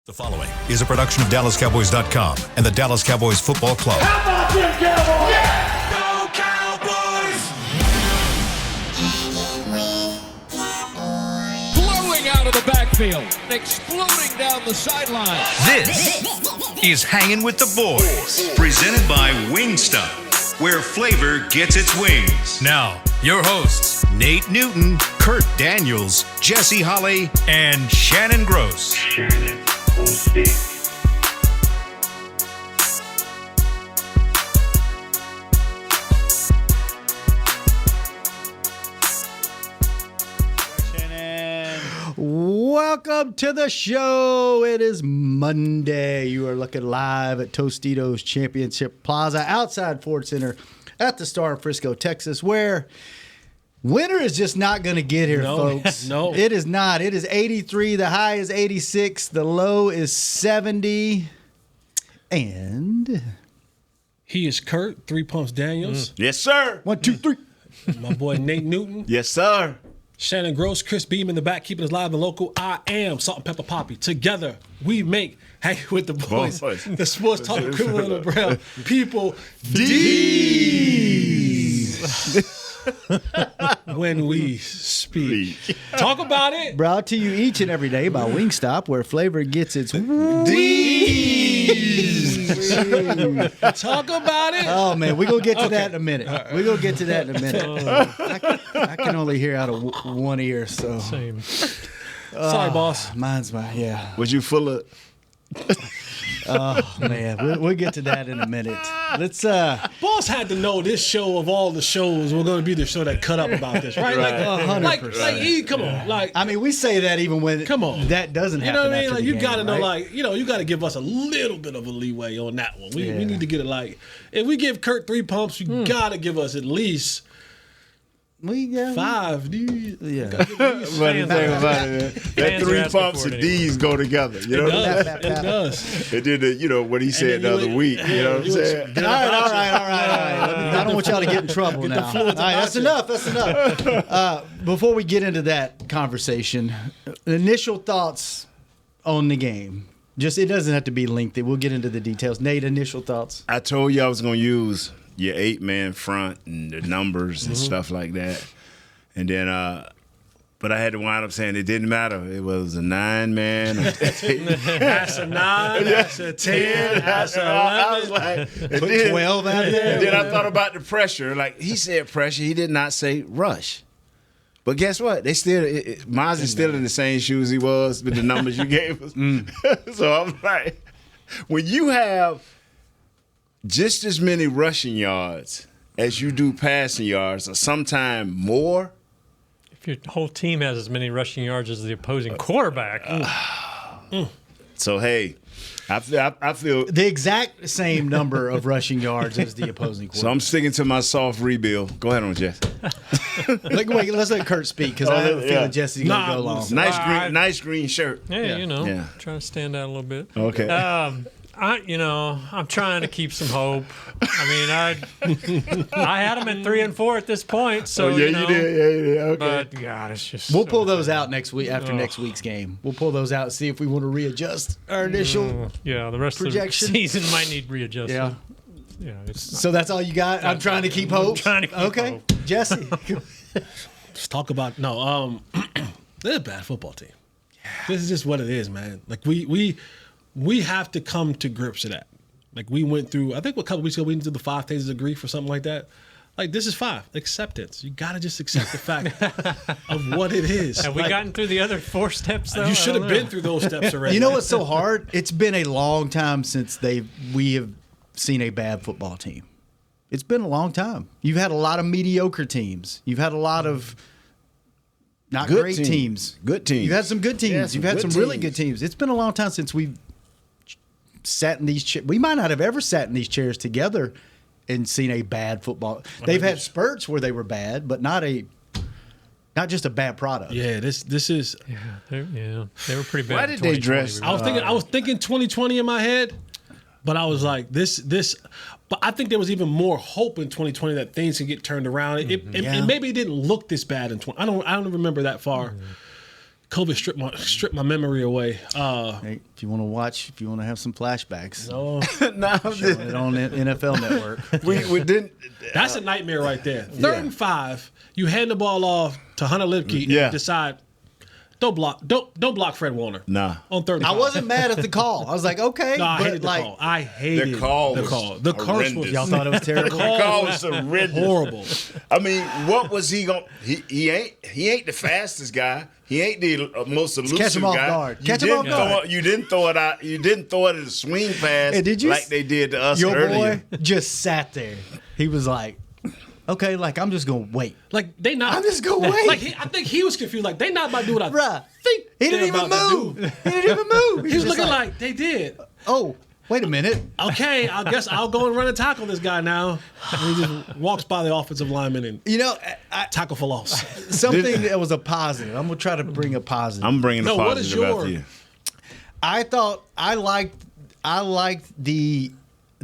The following is a production of DallasCowboys.com and the Dallas Cowboys Football Club. How about them Cowboys? Yeah! Go Cowboys! Blowing out of the backfield, exploding down the sideline. This is Hangin with the Boys, presented by Wingstop, where flavor gets its wings. Now, your hosts, Nate Newton, Kurt Daniels, Jesse Holley, and Shannon Gross. Welcome to the show. It is Monday. You are looking live at Tostitos Championship Plaza outside Ford Center at the Star in Frisco, Texas, where winter is just not going to get here, folks. No. It is not. It is 83. The high is 86. The low is 70. And He is Kurt, 3 Pumps Daniels. Yes, sir. 1, 2, 3. My boy Nate Newton. Yes, sir. Shannon Gross, Chris Beam in the back, keeping us live and local. I am Salt and Pepper Poppy. Together, we make Hang with the Boys, the sports talk equivalent of Brown. People, D's. When we speak. Talk about it. Brought to you each and every day by Wingstop, where flavor gets its Talk about it. Oh, man, we're going to get to that in a minute. We're going to get to that in a minute. I can only hear out of one ear, so. Same. Sorry, boss. Mine's my, yeah. Was you full of? Oh, man, we'll get to that in a minute. Let's, Boss had to know this show of all the shows were going to be the show that cut up about this, right? Like 100%. come on. Like, I mean, we say that even when Come on. that doesn't you happen. know what I mean? after Like, the you game, got to know, right? like, you got to give us a little bit of a leeway on that one. We Yeah. need to get it like, if we give Kurt 3 pumps, you got to give us at least 5, dude. Yeah. But the thing about it, that Fans are 3 asking pumps for and it D's go together. You know what I'm saying? It does. It did what he said the then other you- week. You know what I'm saying? All right. I don't want y'all to get in trouble now. All right, that's enough. Before we get into that conversation, initial thoughts on the game. Just, it doesn't have to be lengthy. We'll get into the details. Nate, initial thoughts. I told you I was going to use your 8-man front and the numbers and stuff like that. And then, but I had to wind up saying it didn't matter. It was a 9-man. That's a 9, that's a 10, that's a 11. I was like, Put 12 out there. And then I thought about the pressure. Like, he said pressure. He did not say rush. But guess what? They still, Miles is still in the same shoes he was with the numbers you gave us. So I'm like, when you have just as many rushing yards as you do passing yards, or sometime more. If your whole team has as many rushing yards as the opposing quarterback. So, hey, I feel The exact same number of rushing yards as the opposing so quarterback. I'm sticking to my soft rebuild. Go ahead on, Jess. Wait, let's let Kurt speak because I have a feeling Jesse's going to go long. Nice green shirt. Yeah, Yeah. trying to stand out a little bit. Okay. I'm trying to keep some hope. I mean, I had them at 3 and 4 at this point, so you did. Yeah. Okay. But God, it's just We'll so pull those out next week after next week's game. We'll pull those out and see if we want to readjust our initial. Yeah, the rest projection. of the season might need readjustment. Yeah. It's not, So that's all you got? I'm trying to keep hope. trying to keep okay. hope. Jesse. Let's talk about they're a bad football team. This is just what it is, man. Like we have to come to grips with that. Like we went through, I think a couple weeks ago we went through the 5 stages of grief or something like that. Like this is 5 acceptance. You gotta just accept the fact of what it is. Have we Like, gotten through the other 4 steps though? You should have been through those steps already. You know what's so hard? It's been a long time since we have seen a bad football team. It's been a long time. You've had a lot of mediocre teams. You've had a lot of not Good great teams. teams. Good teams. You've had some good teams. Yeah, some You've had good some really teams. good teams. It's been a long time since we've sat in these chairs. We might not have ever sat in these chairs together and seen a bad football. They've had spurts where they were bad, but not just a bad product. Yeah, this is. They were pretty bad. Why in did they 2020, dress- I was thinking 2020 in my head, but I was like this. But I think there was even more hope in 2020 that things could get turned around. And maybe it didn't look this bad in 20. I don't remember that far. COVID stripped my memory away. Hey, if you want to have some flashbacks, No, showing it on the NFL Network. we didn't. that's a nightmare right there. Third and 5, you hand the ball off to Hunter Lipke Yeah. and decide don't block Fred Warner. Nah. On 3rd and 5. I wasn't mad at the call. I was like, okay, No, I but hated the like, call. I hated The call the was call. The curse was horrendous. y'all thought it was terrible. The call was horrendous. horrible. I mean, what was he going? He ain't the fastest guy. He ain't the most elusive catch him off guy. guard. You Catch him didn't off guard. You didn't throw it out. You didn't throw it as a swing pass Hey, did you like they did to us Your earlier. boy just sat there. He was like, okay, like I'm just gonna wait. Like they not. I'm just gonna wait. Like I think he was confused. Like they not about to do what I Bruh. think. He didn't they're even about to move. do. He didn't even move. He was just looking like they did. oh, wait a minute. Okay, I guess I'll go and run and tackle this guy now. And he just walks by the offensive lineman and You know, tackle for loss. something that was a positive. I'm gonna try to bring a positive. I'm bringing No, a what is positive your- after you. I thought I liked the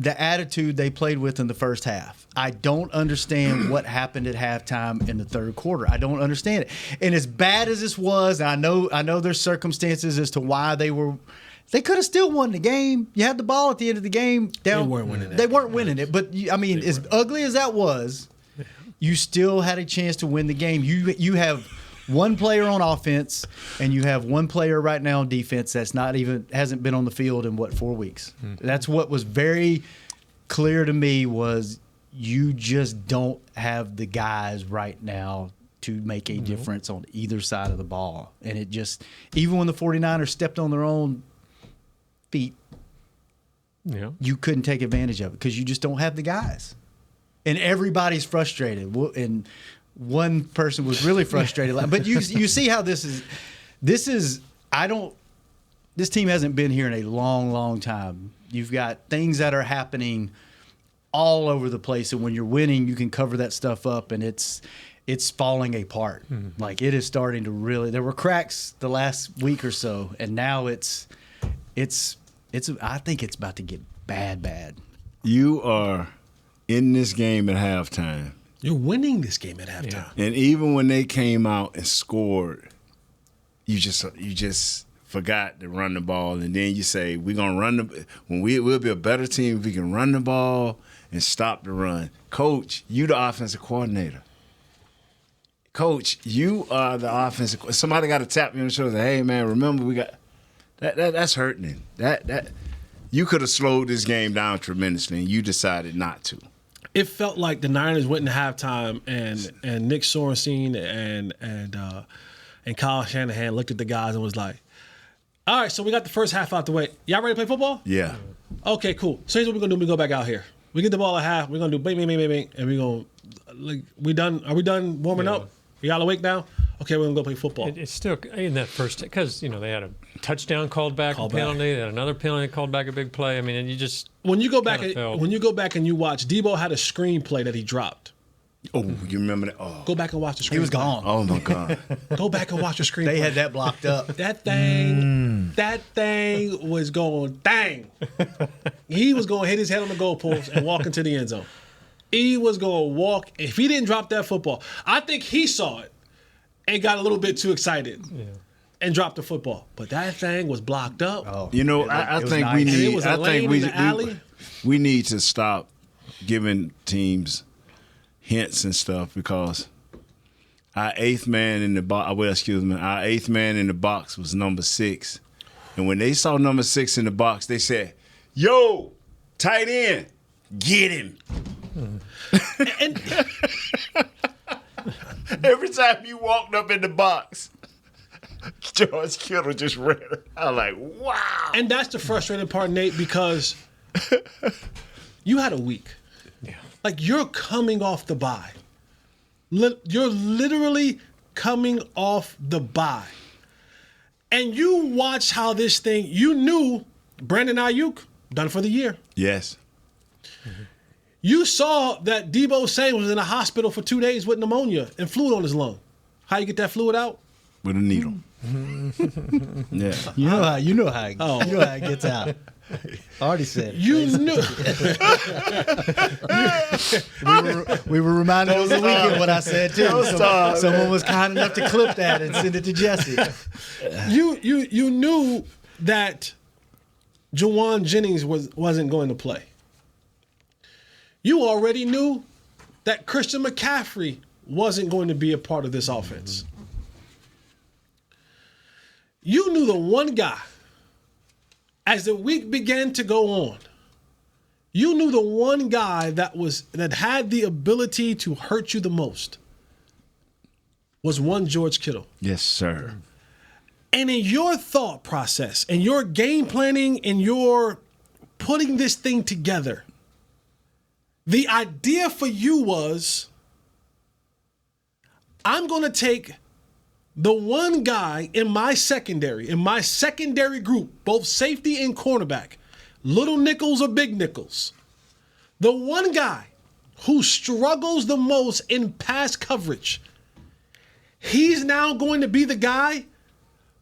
attitude they played with in the first half. I don't understand what happened at halftime in the third quarter. I don't understand it. And as bad as this was, and I know there's circumstances as to why they could have still won the game. You had the ball at the end of the game. Down, They weren't winning that They game, weren't winning it. But I mean, as ugly as that was, you still had a chance to win the game. You have one player on offense, and you have one player right now on defense that's hasn't been on the field in 4 weeks. That's what was very clear to me was you just don't have the guys right now to make a difference on either side of the ball. And it just, even when the 49ers stepped on their own feet, Yeah. you couldn't take advantage of it because you just don't have the guys. And everybody's frustrated. And one person was really frustrated. But you see how this is this team hasn't been here in a long, long time. You've got things that are happening all over the place, and when you're winning, you can cover that stuff up, and it's falling apart. Like it is starting to really. There were cracks the last week or so, and now it's. I think it's about to get bad. You are in this game at halftime. You're winning this game at halftime. And even when they came out and scored, you just forgot to run the ball, and then you say we're gonna we'll be a better team if we can run the ball and stop the run. Coach, you the offensive coordinator. Coach, you are the offensive. Somebody got to tap me on the shoulder. Say, hey man, remember we got that. That's hurting. That you could have slowed this game down tremendously, and you decided not to. It felt like the Niners went into halftime, and Nick Sorensen and Kyle Shanahan looked at the guys and was like, "All right, so we got the first half out the way. Y'all ready to play football? Yeah. Okay, cool. So here's what we're gonna do. We go back out here. We get the ball at half. We're gonna do bang, bang, bang, bang, bang, and we're gonna like we done. Are we done warming up? We all awake now? Okay, we're gonna go play football. It's still in that first because they had a touchdown called back, a penalty, they had another penalty called back a big play. I mean, and you just When you go back and you watch, Debo had a screenplay that he dropped. Oh, you remember that? Oh, Go back and watch the screenplay. He was gone. oh my God. Go back and watch the screenplay. They had that blocked up. That thing was going dang. He was going to hit his head on the goalpost and walk into the end zone. He was going to walk. If he didn't drop that football, I think he saw it and got a little bit too excited and dropped the football. But that thing was blocked up. Oh, You know, it I was think nice. we And it need. was a I lane think in the alley. we need to stop giving teams hints and stuff because our eighth man in the box. Well, excuse me, our eighth man in the box was number 6, and when they saw number 6 in the box, they said, "Yo, tight end, get him." And Every time you walked up in the box, George Kittle just ran. I was like, wow. And that's the frustrating part, Nate, because you had a week. Yeah. Like you're coming off the bye. You're literally coming off the bye. And you watch how this thing, you knew Brandon Ayuk done for the year. Yes. You saw that Debo Samuel was in the hospital for 2 days with pneumonia and fluid on his lung. How you get that fluid out? With a needle. Yeah. You know how it gets out. I already said it. You knew. We were reminded over the weekend what I said too. Someone was kind enough to clip that and send it to Jesse. You knew that Jawan Jennings wasn't going to play. You already knew that Christian McCaffrey wasn't going to be a part of this offense. You knew the one guy, as the week began to go on, you knew the one guy that had the ability to hurt you the most was one George Kittle. Yes, sir. And in your thought process and your game planning and your putting this thing together, the idea for you was, I'm going to take the one guy in my secondary group, both safety and cornerback, little nickels or big nickels, the one guy who struggles the most in pass coverage, he's now going to be the guy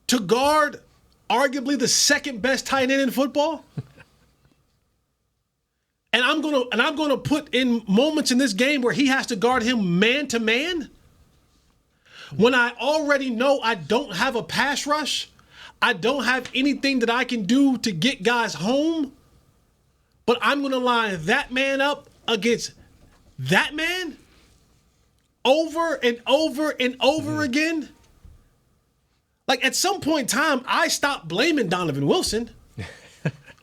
to guard arguably the second best tight end in football. And I'm gonna put in moments in this game where he has to guard him man to man. When I already know I don't have a pass rush, I don't have anything that I can do to get guys home, but I'm gonna line that man up against that man over and over and over again. Like, at some point in time, I stopped blaming Donovan Wilson.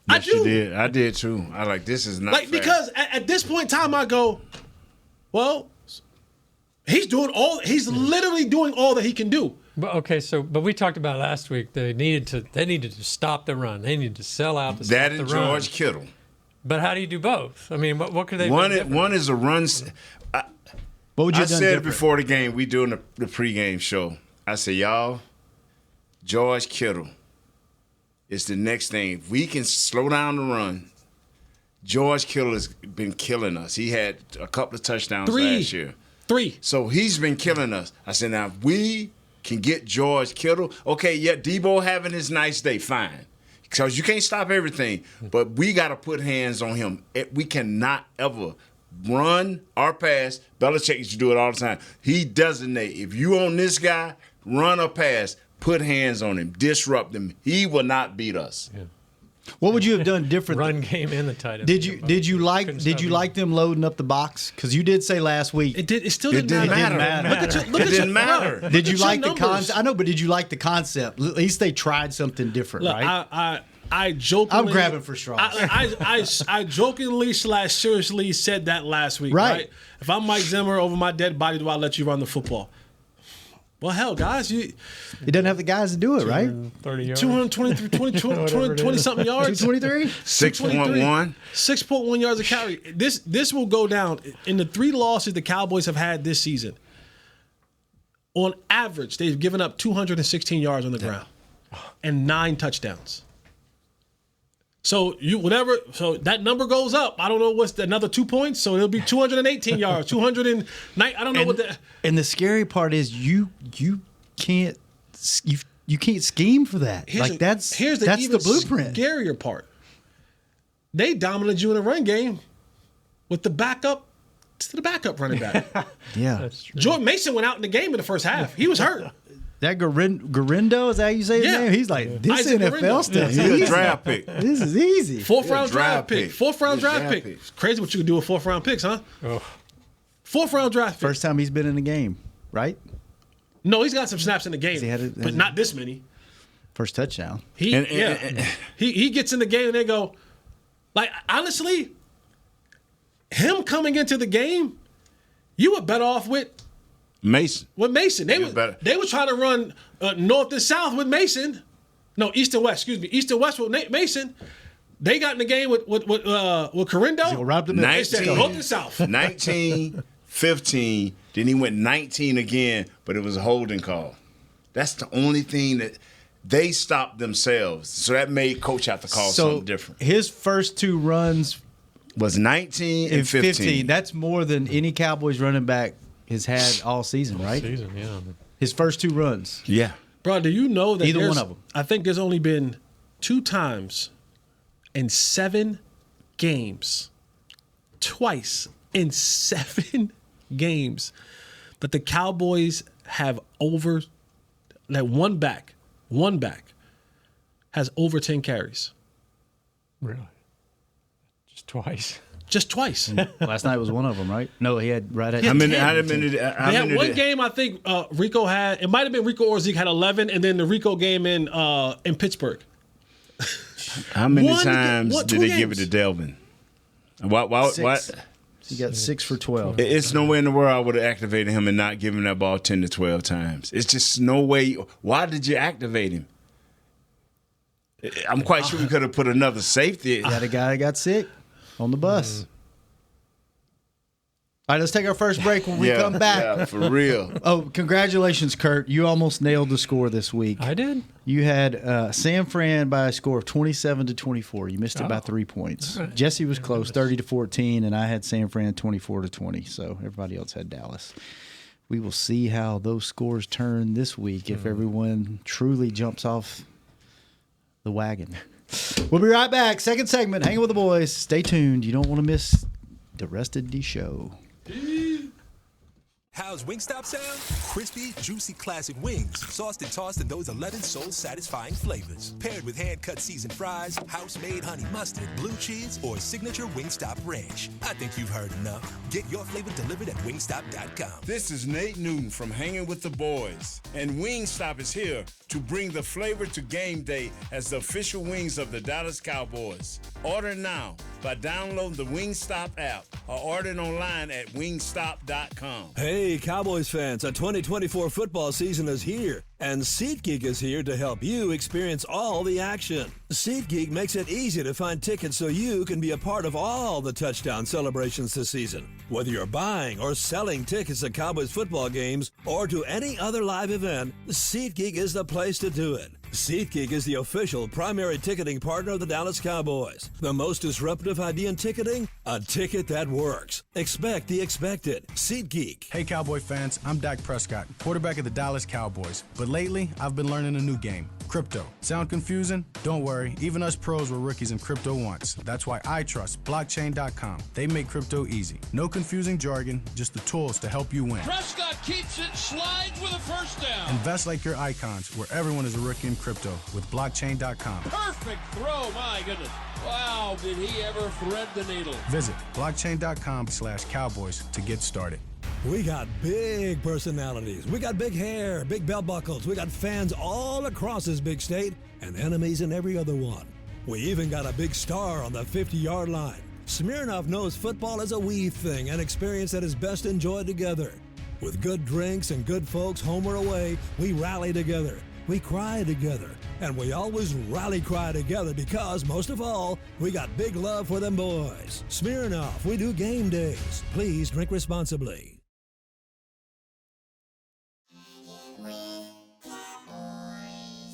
Yes, you did. I did too. I like, this is not like fair. Because at this point in time, I go, well, he's literally doing all that he can do. But we talked about last week. They needed to stop the run. They needed to sell out to That stop and the run. George Kittle. But how do you do both? I mean, what could they? One is a run. What would you I have done said different? before the game, we doing the pregame show. I said, y'all, George Kittle is the next thing. If we can slow down the run, George Kittle has been killing us. He had a couple of touchdowns last year. 3. So he's been killing us. I said, now, if we can get George Kittle, okay, yeah, Debo having his nice day, fine. Because you can't stop everything. But we got to put hands on him. We cannot ever run or pass. Belichick used to do it all the time. He designate. If you on this guy, run or pass, put hands on him, disrupt him. He will not beat us. Yeah. What would you have done different? Run game and the tight end. Did you like them loading up the box? Because you did say last week It still didn't matter. It didn't matter. Did you Look at like your the numbers. concept? I know, but did you like the concept? At least they tried something different, Look, right? I jokingly. I'm grabbing for straws. I jokingly / seriously said that last week. Right. If I'm Mike Zimmer over my dead body, do I let you run the football? Well, hell, guys, He doesn't have the guys to do it, right? 30 yards. 20 something yards. 223? 6.1. 6.1 yards a carry. This will go down in the 3 losses the Cowboys have had this season. On average, they've given up 216 yards on the ground and 9 touchdowns. So that number goes up. I don't know what's another 2 points, so it'll be 218 yards, 209. I don't know what the. And the scary part is you can't scheme for that. That's the blueprint. Scarier part. They dominated you in the run game with the backup to the backup running back. Yeah. That's true. Jordan Mason went out in the game in the first half. He was hurt. That Garindo, is that how you say his Yeah. name? He's like, this Isaac NFL Garindo. stuff. He's a draft pick. This is easy. Fourth round draft draft pick. pick. Fourth round Yeah, draft draft pick. pick. It's crazy what you can do with 4th round picks, huh? Oh. 4th round draft pick. First time he's been in the game, right? No, he's got some snaps in the game, he had it- but not this many. First touchdown. He gets in the game and they go, like, honestly, him coming into the game, you were better off with Mason. Mason. They better. were trying to run north and south with Mason. No, east and west. Excuse me, east and west with Mason. They got in the game with Carindo. Right up the middle. They said north and south. 19, 15, then he went 19 again, but it was a holding call. That's the only thing that they stopped themselves. So that made coach have to call something different. His first 2 runs Was 19 in and 15. That's more than any Cowboys running back has had all season, right? Season, yeah. His first 2 runs. Yeah. Bro, do you know that Either one of them. I think there's only been 2 times in 7 games, twice in 7 games, that the Cowboys have over, like one back has over 10 carries. Really? Just twice. Just twice. Last night was one of them, right? No, he had right at. How many? They had one game, I think Rico had, it might have been Rico or Zeke had 11, and then the Rico game in Pittsburgh. How many times did they give it to Dalvin? What? He got 6 for 12. It's no way in the world I would have activated him and not given that ball 10 to 12 times. It's just no way. Why did you activate him? I'm quite sure we could have put another safety. Got a guy that got sick on the bus. All right, let's take our first break. When we come back. Yeah, for real. Oh, congratulations, Kurt. You almost nailed the score this week. I did. You had San Fran by a score of 27-24. You missed it by 3 points. Right. Jesse was close, 30-14, and I had San Fran 24-20. So everybody else had Dallas. We will see how those scores turn this week if everyone truly jumps off the wagon. We'll be right back. Second segment, Hanging with the Boys. Stay tuned. You don't want to miss the rest of the show. How's Wingstop sound? Crispy, juicy classic wings, sauced and tossed in those 11 soul-satisfying flavors. Paired with hand-cut seasoned fries, house-made honey mustard, blue cheese, or signature Wingstop ranch. I think you've heard enough. Get your flavor delivered at wingstop.com. This is Nate Newton from Hanging with the Boys, and Wingstop is here to bring the flavor to game day as the official wings of the Dallas Cowboys. Order now by downloading the Wingstop app or ordering online at wingstop.com. Hey, Cowboys fans, the 2024 football season is here, and SeatGeek is here to help you experience all the action. SeatGeek makes it easy to find tickets so you can be a part of all the touchdown celebrations this season. Whether you're buying or selling tickets to Cowboys football games or to any other live event, SeatGeek is the place to do it. SeatGeek is the official primary ticketing partner of the Dallas Cowboys. The most disruptive idea in ticketing? A ticket that works. Expect the expected. SeatGeek. Hey, Cowboy fans, I'm Dak Prescott, quarterback of the Dallas Cowboys. But lately, I've been learning a new game, crypto. Sound confusing? Don't worry, even us pros were rookies in crypto once. That's why I trust blockchain.com. They make crypto easy. No confusing jargon, just the tools to help you win. Prescott keeps it, slides with a first down. Invest like your icons, where everyone is a rookie in crypto with blockchain.com. Perfect throw, my goodness. Wow, did he ever thread the needle? Visit blockchain.com/Cowboys to get started. We got big personalities. We got big hair, big belt buckles. We got fans all across this big state and enemies in every other one. We even got a big star on the 50-yard line. Smirnoff knows football is a we thing, an experience that is best enjoyed together. With good drinks and good folks home or away, we rally together. We cry together, and we always rally cry together because, most of all, we got big love for them boys. Smirnoff, we do game days. Please drink responsibly.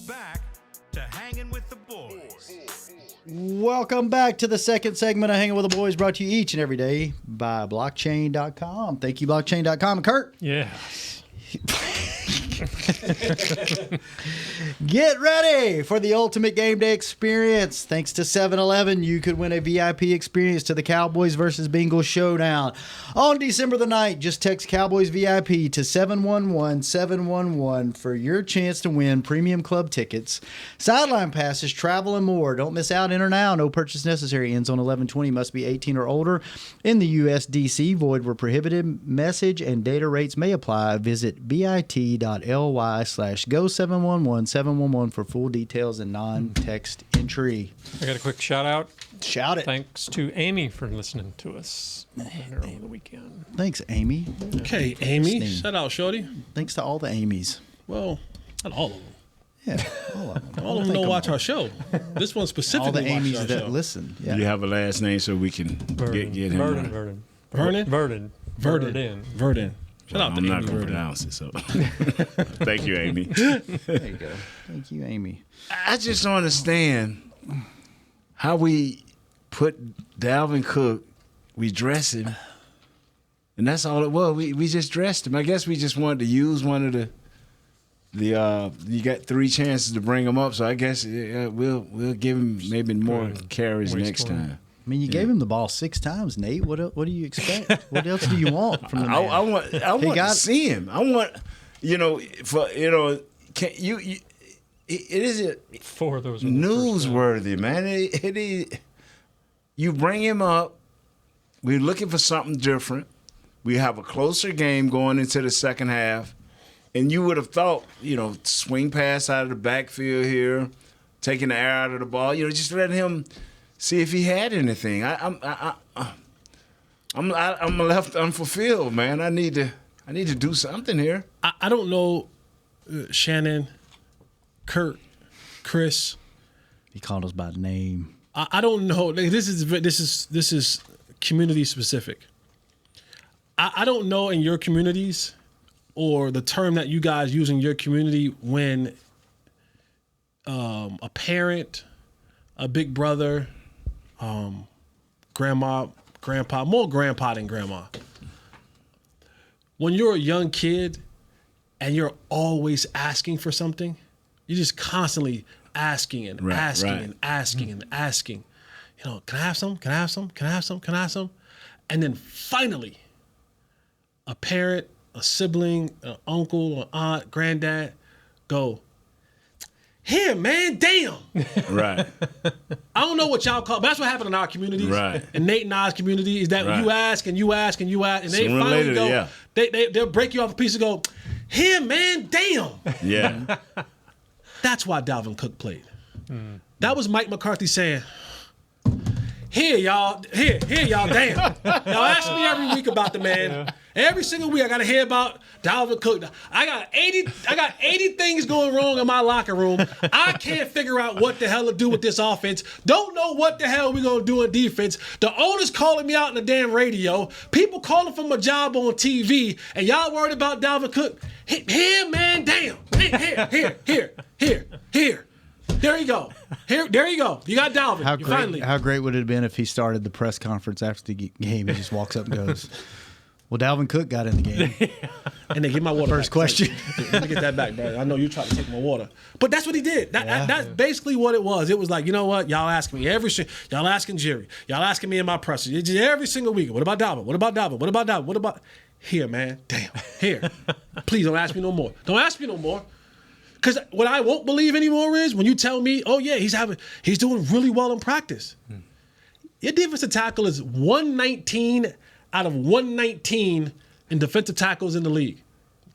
Back to Hanging with the Boys. Welcome back to the second segment of Hanging with the Boys, brought to you each and every day by blockchain.com. Thank you, blockchain.com. Kurt? Yes. Get ready for the ultimate game day experience. Thanks to 7-Eleven, you could win a VIP experience to the Cowboys versus Bengals showdown. On December the 9th, just text Cowboys VIP to 711-711 for your chance to win premium club tickets, sideline passes, travel, and more. Don't miss out. Enter now. No purchase necessary. Ends on 11/20. Must be 18 or older. In the USDC, void where prohibited. Message and data rates may apply. Visit bit.ly/go711-711 for full details and non-text entry. I got a quick shout out. Shout it. Thanks to Amy for listening to us over the weekend. Thanks, Amy. Okay, Amy. Listening. Shout out, Shorty. Thanks to all the Amy's. Well, not all of them. Yeah, all of them. All of them don't watch our show. This one specifically all the watches Amy's our that show. listen. Yeah. You have a last name so we can get him. Vernon. Verdon. Shout out to I'm not Amy going to Verdon. pronounce it, so thank you, Amy. There you go. Thank you, Amy. I just don't understand how we put Dalvin Cook, we dress him, and that's all it was. We just dressed him. I guess we just wanted to use one of the you got 3 chances to bring him up, so I guess we'll give him maybe more carries next time. I mean, you gave him the ball 6 times, Nate. What do you expect? What else do you want from the man? I want to see him. I want, can you it isn't 4 of those newsworthy, man. You bring him up. We're looking for something different. We have a closer game going into the second half. And you would have thought, swing pass out of the backfield here, taking the air out of the ball, just let him see if he had anything. I'm left unfulfilled, man. I need to do something here. I don't know, Shannon, Kurt, Chris. He called us by name. I don't know. This is community specific. I don't know in your communities or the term that you guys use in your community when a parent, a big brother, grandma, grandpa, more grandpa than grandma. When you're a young kid and you're always asking for something, you're just constantly asking and asking and asking and asking. Can I have some? Can I have some? Can I have some? Can I have some? And then finally, a parent, a sibling, an uncle, an aunt, granddad go, here, man, damn. Right. I don't know what y'all call, but that's what happened in our communities. Right. And Nate and I's community is that you ask and you ask and you ask, and they Sooner or finally later, go, they'll break you off a piece and go, here, man, damn. Yeah. That's why Dalvin Cook played. That was Mike McCarthy saying, here, y'all, damn. Y'all ask me every week about the man. Yeah. Every single week I gotta hear about Dalvin Cook. I got 80 things going wrong in my locker room. I can't figure out what the hell to do with this offense. Don't know what the hell we gonna do in defense. The owner's calling me out on the damn radio. People calling for my job on TV, and y'all worried about Dalvin Cook. Here, man, damn. Here. There you go. There you go. You got Dalvin. How great would it have been if he started the press conference after the game? He just walks up and goes, well, Dalvin Cook got in the game. And they get my water First back. question. Let me get that back, bro. I know you tried to take my water. But that's what he did. That's basically what it was. It was like, you know what? Y'all asking me y'all asking Jerry. Y'all asking me in my presser. Every single week. What about Dalvin? What about Dalvin? What about Dalvin? What about... Here, man. Damn. Here. Please don't ask me no more. Don't ask me no more. Because what I won't believe anymore is when you tell me, oh, yeah, he's doing really well in practice. Your defensive tackle is 119 out of 119 in defensive tackles in the league.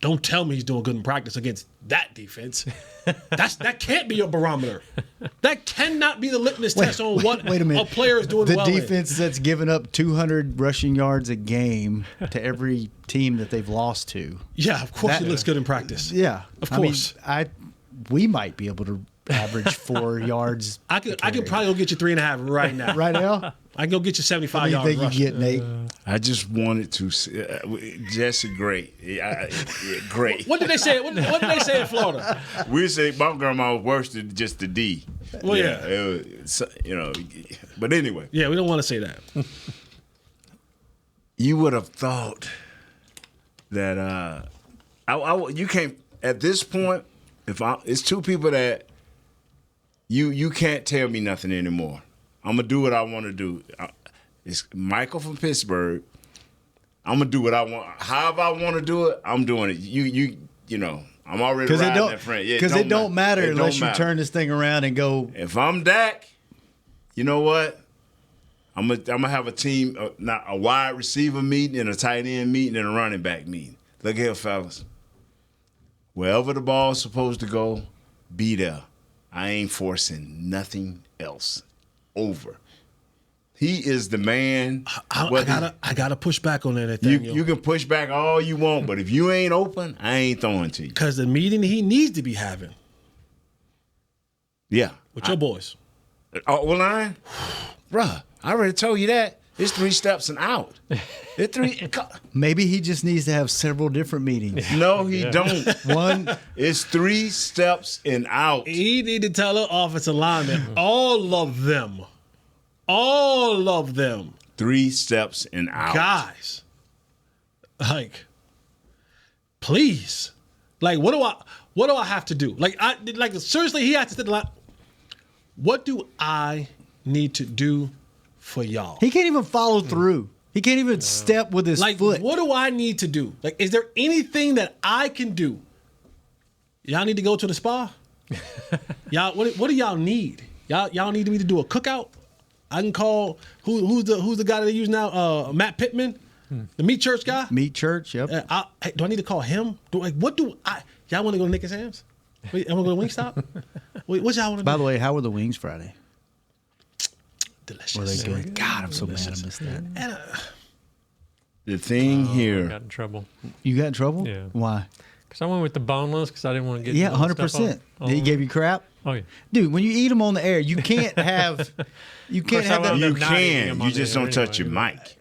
Don't tell me he's doing good in practice against that defense. That can't be your barometer. That cannot be the litmus test on what a player is doing well in. The defense that's given up 200 rushing yards a game to every team that they've lost to. Yeah, of course he looks good in practice. Yeah. Of course. We might be able to average 4 yards. I could probably go get you 3.5 right now. Right now? I can go get you 75 yards. What do you think you get, Nate? I just wanted to Jesse, great. Great. What did they say? What did they say in Florida? We say my grandma was worse than just the D. Well, It was, but anyway. Yeah, we don't want to say that. You would have thought that you can't, at this point, it's 2 people that you can't tell me nothing anymore. I'm going to do what I want to do. It's Michael from Pittsburgh. I'm going to do what I want. However I want to do it, I'm doing it. I'm already riding that friend. Because it don't matter unless you turn this thing around and go. If I'm Dak, you know what? I'm gonna have a team, not a wide receiver meeting and a tight end meeting and a running back meeting. Look here, fellas. Wherever the ball's supposed to go, be there. I ain't forcing nothing else. Over. He is the man. I gotta push back on that, Nathaniel. You can push back all you want, but if you ain't open, I ain't throwing to you. Because the meeting he needs to be having. Yeah. With your boys. Line? Bruh, I already told you that. It's 3 steps and out. Maybe he just needs to have several different meetings. No, he don't. One. It's 3 steps and out. He need to tell the offensive linemen, all of them. 3 steps and out. Guys, please. What What do I have to do? Like seriously, he has to sit like, what do I need to do for y'all? He can't even follow through. He can't even step with his foot. What do I need to do? Like, is there anything that I can do? Y'all need to go to the spa? Y'all, what do y'all need? Y'all need me to do a cookout? I can call who's the guy that they use now? Matt Pittman, the Meat Church guy. Meat Church, yep. Do I need to call him? What do I? Y'all want to go to Nick and Sam's? Wait, I'm gonna go to Wingstop. What y'all want to do? By the way, how were the wings Friday? Delicious. Were they good? God, I'm so mad I missed that. And, the thing here. I got in trouble. You got in trouble? Yeah. Why? Because I went with the boneless because I didn't want to get 100%. He gave you crap? Oh, yeah. Dude, when you eat them on the air, you can't have you can't have that. You can. You just don't touch your mic.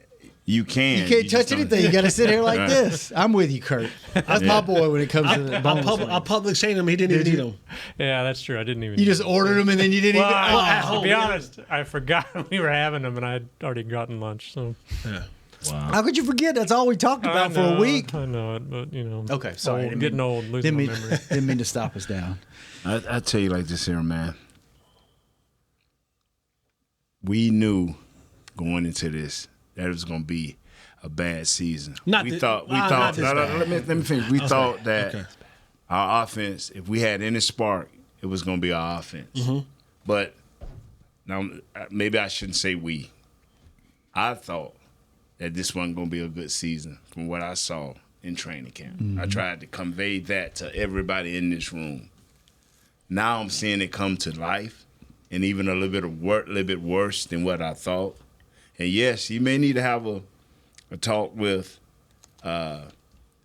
You can. You can't touch anything. You got to sit here like this. I'm with you, Kurt. That's my boy when it comes to the boneless. I public shamed him. He didn't even eat them. Yeah, that's true. I didn't even. You just ordered them and then you didn't even. To be honest, I forgot we were having them and I had already gotten lunch. So. Yeah. Wow. How could you forget? That's all we talked about for a week. I know it, but Okay, sorry. Getting old, losing my memory. Didn't mean to stop us down. I tell you like this here, man. We knew going into this that it was going to be a bad season. Let me finish. We thought that our offense, if we had any spark, it was going to be our offense. Mm-hmm. But now maybe I shouldn't say we. I thought that this wasn't going to be a good season from what I saw in training camp. Mm-hmm. I tried to convey that to everybody in this room. Now I'm seeing it come to life, and even a little bit worse than what I thought. And yes, you may need to have a talk with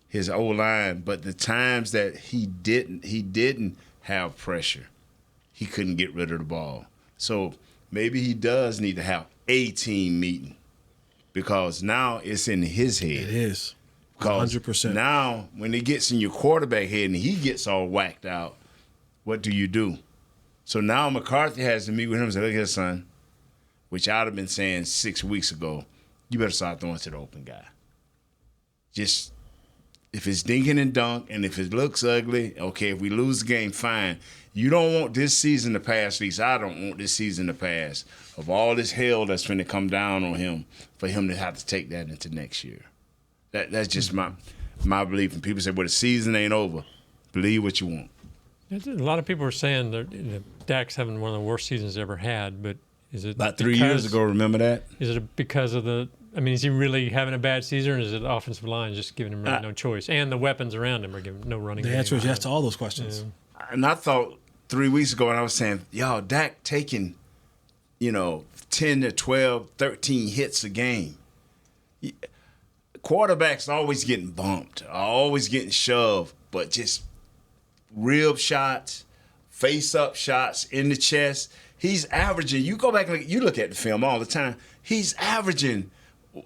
his O-line, but the times that he didn't have pressure, he couldn't get rid of the ball. So maybe he does need to have a team meeting. Because now it's in his head. It is. 100%. Now, when it gets in your quarterback head and he gets all whacked out, what do you do? So now McCarthy has to meet with him and say, look here, son, which I'd have been saying 6 weeks ago, you better start throwing to the open guy. Just, if it's dinking and dunk and if it looks ugly, okay, if we lose the game, fine. You don't want this season to pass, at least I don't want this season to pass, of all this hell that's going to come down on him for him to have to take that into next year. That's just my belief. And people say, well, the season ain't over. Believe what you want. A lot of people are saying that Dak's having one of the worst seasons he's ever had, but is it about 3 years ago, remember that? Is it because of is he really having a bad season, or is it the offensive line just giving him really no choice? And the weapons around him are giving no running game. The answer is yes to all those questions. Yeah. And I thought 3 weeks ago, and I was saying, y'all, Dak taking, 10 to 12, 13 hits a game. Quarterbacks are always getting bumped, are always getting shoved, but just rib shots, face-up shots in the chest. He's averaging, you go back and you look at the film all the time, he's averaging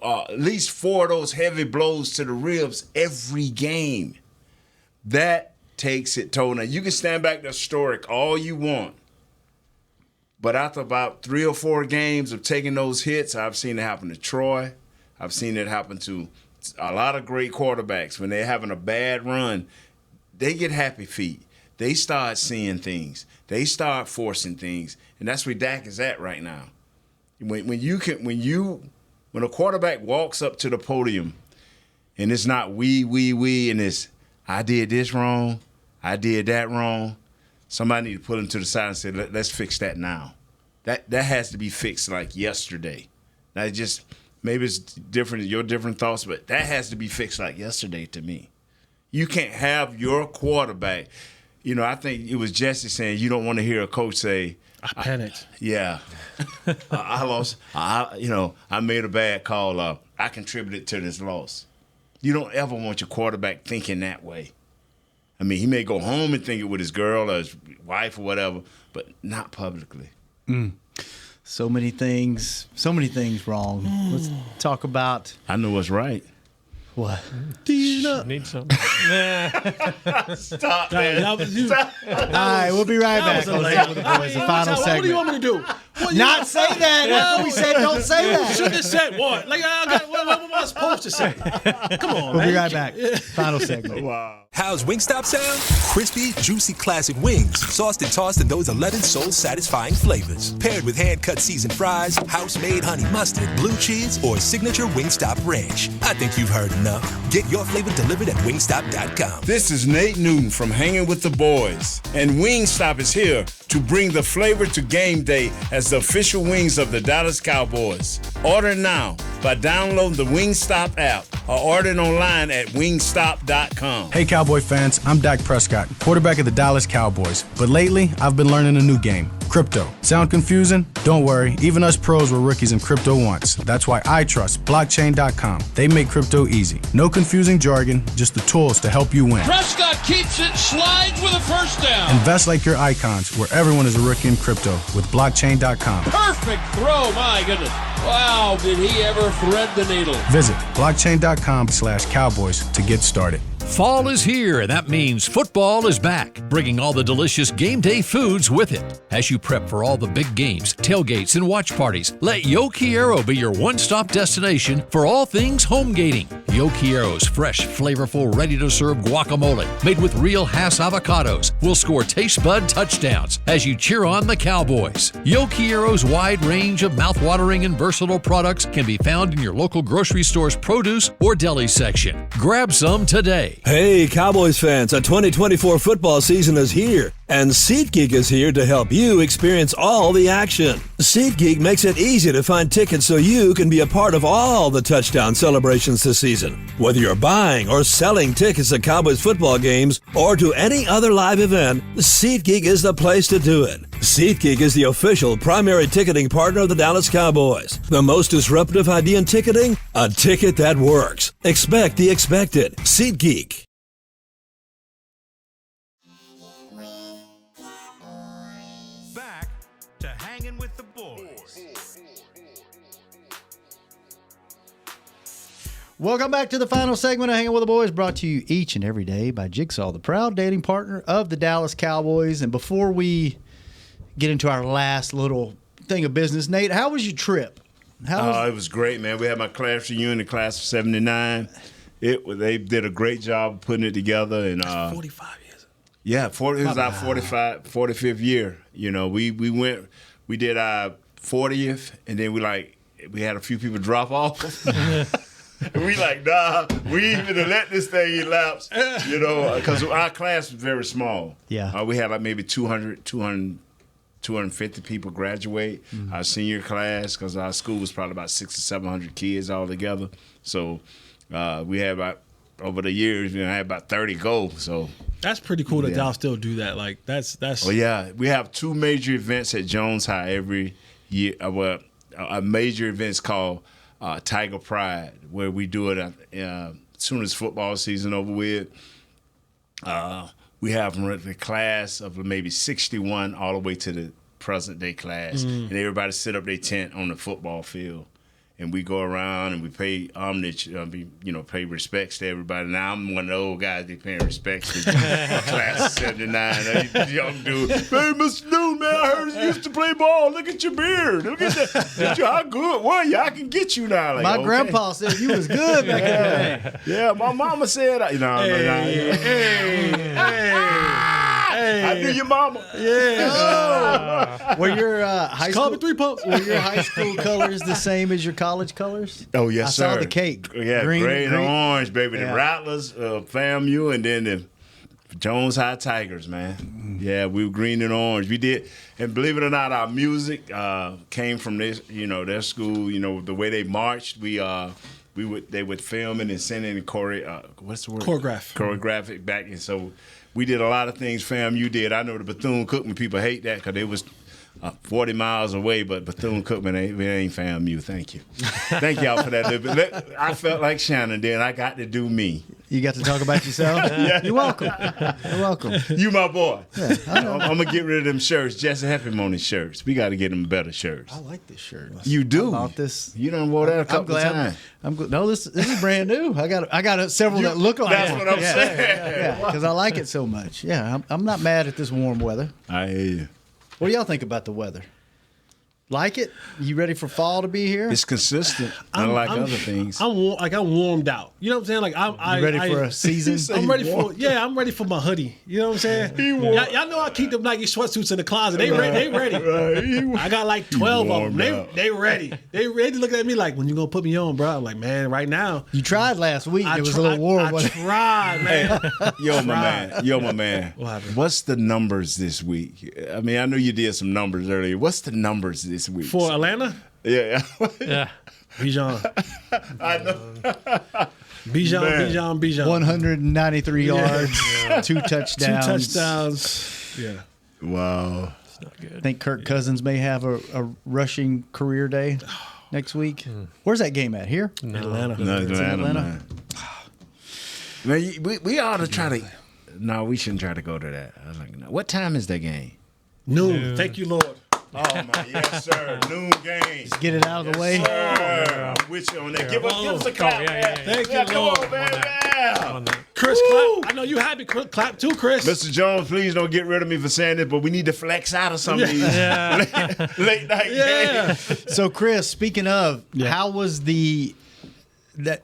at least 4 of those heavy blows to the ribs every game. That takes it toll. Now, you can stand back to historic all you want, but after about 3 or 4 games of taking those hits, I've seen it happen to Troy. I've seen it happen to a lot of great quarterbacks. When they're having a bad run, they get happy feet. They start seeing things. They start forcing things, and that's where Dak is at right now. When a quarterback walks up to the podium, and it's not we, and it's I did this wrong, I did that wrong. Somebody need to pull him to the side and say, let's fix that now. That has to be fixed like yesterday. Now just maybe it's different, your different thoughts, but that has to be fixed like yesterday to me. You can't have your quarterback. I think it was Jesse saying you don't want to hear a coach say, I panicked. Yeah. I lost. I made a bad call. I contributed to this loss. You don't ever want your quarterback thinking that way. I mean, he may go home and think it with his girl or his wife or whatever, but not publicly. So many things wrong. Let's talk about. I know what's right. What? Need something. Stop, man. All right, we'll be right back. With the boys, the final segment. What do you want me to do? Not say that. After we said don't say You that. should have said what? Like, what am I supposed to say? Come on, We'll man. be right back. Final segment. Wow. How's Wingstop sound? Crispy, juicy classic wings, sauced and tossed in those 11 soul-satisfying flavors. Paired with hand-cut seasoned fries, house-made honey mustard, blue cheese, or signature Wingstop ranch. I think you've heard enough. Get your flavor delivered at wingstop.com. This is Nate Newton from Hanging with the Boys, and Wingstop is here to bring the flavor to game day as the official wings of the Dallas Cowboys. Order now by downloading the Wingstop app or ordering online at wingstop.com. Hey, Cowboy fans, I'm Dak Prescott, quarterback of the Dallas Cowboys. But lately, I've been learning a new game, crypto. Sound confusing? Don't worry, even us pros were rookies in crypto once. That's why I trust blockchain.com. They make crypto easy. No confusing jargon, just the tools to help you win. Prescott keeps it, slides with a first down. Invest like your icons, where everyone is a rookie in crypto with blockchain.com. Perfect throw, my goodness. Wow, did he ever thread the needle. Visit blockchain.com/cowboys to get started. Fall is here, and that means football is back, bringing all the delicious game day foods with it. As you prep for all the big games, tailgates, and watch parties, let Yo Quiero be your one-stop destination for all things home gating. Yo Quiero's fresh, flavorful, ready-to-serve guacamole, made with real Hass avocados, will score taste bud touchdowns as you cheer on the Cowboys. Yo Quiero's wide range of mouthwatering and versatile products can be found in your local grocery store's produce or deli section. Grab some today. Hey, Cowboys fans, a 2024 football season is here, and SeatGeek is here to help you experience all the action. SeatGeek makes it easy to find tickets so you can be a part of all the touchdown celebrations this season. Whether you're buying or selling tickets to Cowboys football games or to any other live event, SeatGeek is the place to do it. SeatGeek is the official primary ticketing partner of the Dallas Cowboys. The most disruptive idea in ticketing? A ticket that works. Expect the expected. SeatGeek. Back to Hanging with the Boys. Welcome back to the final segment of Hanging with the Boys, brought to you each and every day by Jigsaw, the proud dating partner of the Dallas Cowboys. And before we get into our last little thing of business, Nate, how was your trip? It was great, man. We had my class reunion, the class of '79. They did a great job of putting it together. And 45 years. Yeah, it was our 45th year. You know, we did our 40th, and then we had a few people drop off. And we nah, we ain't gonna let this thing elapse, you know, because our class was very small. Yeah. We had maybe 250 people graduate our senior class, because our school was probably about 600 or 700 kids all together. So we had over the years, I had about 30 go. So that's pretty cool that y'all still do that. Like that's. Oh yeah, we have two major events at Jones High every year. A major event's called Tiger Pride, where we do it as soon as football season over with. We have from the class of maybe 61 all the way to the present day class, and everybody set up their tent on the football field, and we go around and we pay homage, pay respects to everybody. Now I'm one of the old guys they paying respects to class of '79. Young dude, hey, Mr. Newton, man, I heard you used to play ball. Look at your beard. Look at that. How good were you? I can get you now. My grandpa said you was good back in the day. Yeah, my mama said, I knew your mama. Yeah. Were your high school Call me 3 pumps. Were your high school colors the same as your college colors? Oh yes, I sir. saw the cake. Yeah, green and orange, baby. Yeah. The Rattlers, FAMU, and then the Jones High Tigers, man. Yeah, we were green and orange. We did, and believe it or not, our music came from this. Their school. The way they marched, they would film it and send in what's the word? Choreographic back, and so we did a lot of things FAMU did. I know the Bethune-Cookman people hate that because they was 40 miles away, but Bethune-Cookman ain't FAMU. Thank you. Thank y'all for that. I felt like Shannon then. I got to do me. You got to talk about yourself? Yeah. You're welcome. You're welcome. You my boy. Yeah, I'm going to get rid of them shirts. Jesse Heffimon shirts. We got to get them better shirts. I like this shirt. You do? I bought this. You done wore that a couple of times. No, this is brand new. I got several that look like That's it. what I'm saying. Yeah, because I like it so much. Yeah, I'm not mad at this warm weather. I hear you. What do y'all think about the weather? Like it? You ready for fall to be here? It's consistent, unlike other things. I'm warmed out. You know what I'm saying? Like I'm ready for a season? I'm ready I'm ready for my hoodie. You know what I'm saying? Y'all know I keep them Nike sweatsuits in the closet. They ready. Right. I got like 12 of them. They ready. They ready looking at me like, when you gonna put me on, bro? I'm like, man, right now. You tried last week. It was a little warm. I tried, man. Yo, my man. What happened? What's the numbers this week? I mean, I know you did some numbers earlier. What's the numbers this week? For Atlanta? Yeah. Bijan. I know. Bijan. 193 yards, 2 touchdowns. 2 touchdowns. Yeah. Wow. It's not good. I think Kirk Cousins may have a rushing career day next week. Where's that game at? Here? Atlanta. No, It's in Atlanta. Man, we ought to try to. No, we shouldn't try to go to that. I was like, no. What time is that game? Noon. Thank you, Lord. Oh my, yes, sir. Noon game. Let's get it out of the way. Sir. I'm with you on that. Give us a clap. Thank you, Come Lord. on, man. Chris, clap. I know you happy. Clap too, Chris. Mr. Jones, please don't get rid of me for saying this, but we need to flex out of some of these late night games. So, Chris, speaking of, how was that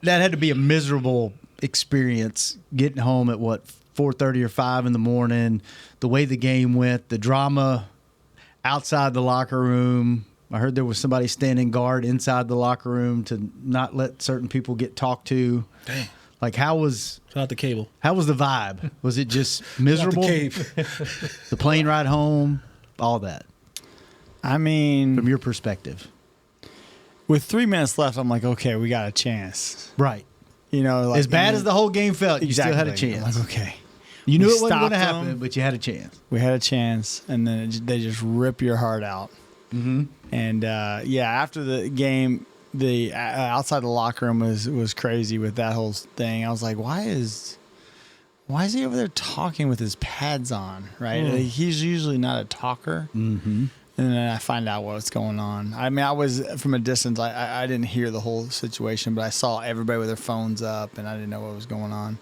had to be a miserable experience getting home at 4:30 or 5 in the morning, the way the game went, the drama outside the locker room. I heard there was somebody standing guard inside the locker room to not let certain people get talked to. Dang. Like, shout out the cable. How was the vibe? Was it just miserable? The plane ride home, all that. I mean, from your perspective, with 3 minutes left, I'm like, okay, we got a chance. Right. You know, like, as bad as the whole game felt, you still had a exactly. chance. I'm like, okay. You knew We it wasn't going to stopped happen, them. but you had a chance. We had a chance, and then they just rip your heart out. Mm-hmm. And after the game, the outside the locker room was crazy with that whole thing. I was like, why is he over there talking with his pads on? Right? Like, he's usually not a talker. Mm-hmm. And then I find out what's going on. I mean, I was from a distance. I didn't hear the whole situation, but I saw everybody with their phones up, and I didn't know what was going on.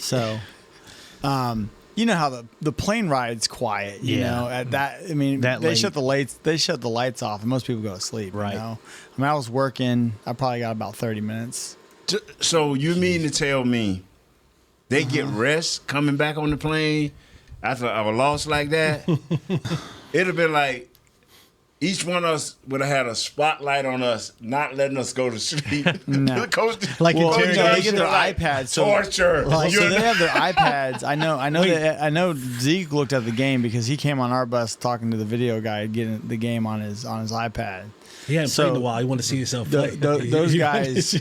So. You know how the plane ride's quiet. You know, at that. I mean, they shut the lights. They shut the lights off, and most people go to sleep. Right. You know? I mean, I was working. I probably got about 30 minutes. So you mean to tell me they get rest coming back on the plane after a loss like that? It'd have been like each one of us would have had a spotlight on us, not letting us go to sleep. No. Like they get their iPads. So, torture. So they have their iPads. I know Zeke looked at the game because he came on our bus talking to the video guy, getting the game on his iPad. He hadn't played in a while. He wanted to see himself play. Those guys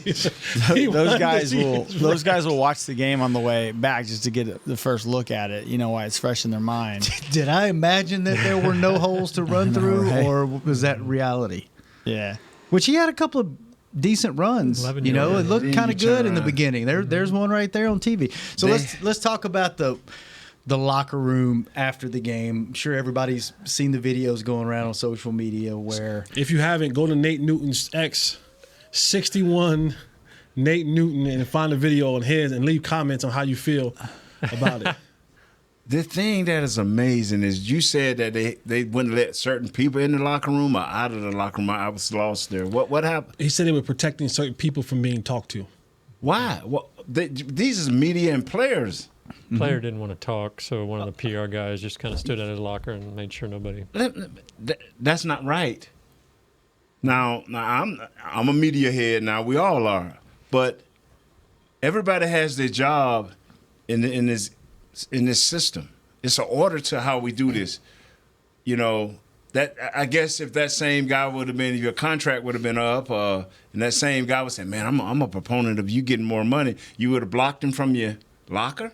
will watch the game on the way back just to get the first look at it. You know why it's fresh in their mind. Did I imagine that there were no holes to run through, right? or was that reality? Yeah. Which he had a couple of decent runs. You know, it looked kind of good in the beginning. There's one right there on TV. So let's talk about the locker room after the game. I'm sure everybody's seen the videos going around on social media where... If you haven't, go to Nate Newton's X, 61 Nate Newton, and find a video on his and leave comments on how you feel about it. The thing that is amazing is you said that they wouldn't let certain people in the locker room or out of the locker room. I was lost there. What happened? He said they were protecting certain people from being talked to. Why? These is media and players. Player didn't want to talk, so one of the PR guys just kind of stood at his locker and made sure nobody. That's not right. Now I'm a media head. Now we all are, but everybody has their job in this system. It's an order to how we do this. You know that I guess if that same guy would have been, your contract would have been up, and that same guy would say, "Man, I'm a proponent of you getting more money," you would have blocked him from your locker?